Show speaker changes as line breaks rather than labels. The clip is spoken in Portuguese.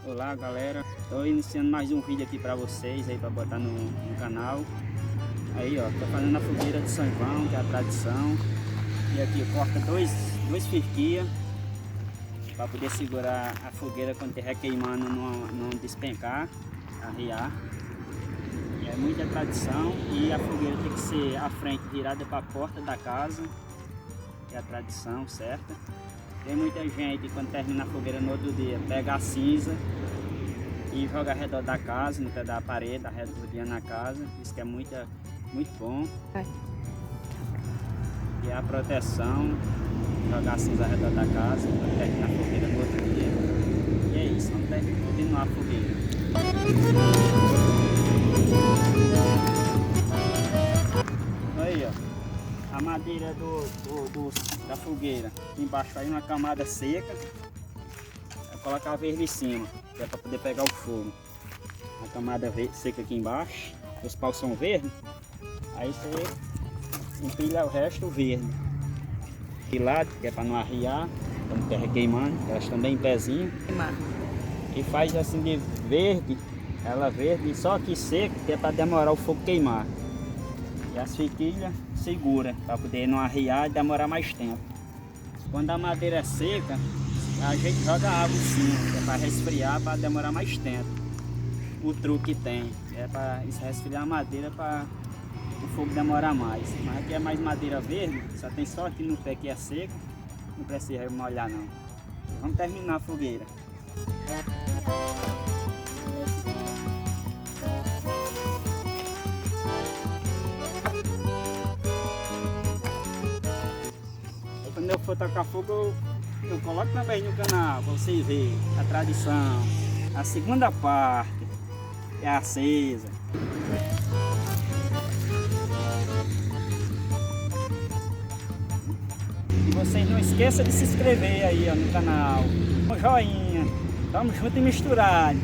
Olá galera, estou iniciando mais um vídeo aqui para vocês aí para botar no canal. Aí ó, tô fazendo a fogueira de São João, que é a tradição. E aqui corta dois firquias para poder segurar a fogueira quando estiver queimando, não despencar, arriar. E é muita tradição, e a fogueira tem que ser à frente, virada para a porta da casa, que é a tradição certa. Tem muita gente, quando termina a fogueira no outro dia, pega a cinza e joga ao redor da casa, no pé da parede, ao redor do dia na casa. Isso que é muito bom. E é a proteção, jogar a cinza ao redor da casa, quando termina a fogueira no outro dia. E é isso, vamos continuar a fogueira. Aí ó, a madeira da fogueira, aqui embaixo aí uma camada seca, vai colocar a verde em cima, que é para poder pegar o fogo. A camada seca aqui embaixo, os paus são verdes, aí você empilha o resto verde. De lado, que é para não arriar, quando terra queimando, elas estão bem em pezinho. E faz assim de verde, ela verde, só que seca, que é para demorar o fogo queimar. E as fiquilhas segura, para poder não arriar e demorar mais tempo. Quando a madeira é seca, a gente joga água em cima, que é para resfriar, para demorar mais tempo. O truque tem, é para resfriar a madeira para o fogo demorar mais. Mas aqui é mais madeira verde, só tem só aqui no pé que é seco, não precisa molhar não. Vamos terminar a fogueira. Quando eu for tocar fogo, eu coloco também no canal para vocês verem a tradição. A segunda parte é acesa. E vocês não esqueçam de se inscrever aí ó, no canal. Um joinha, tamo junto e misturado.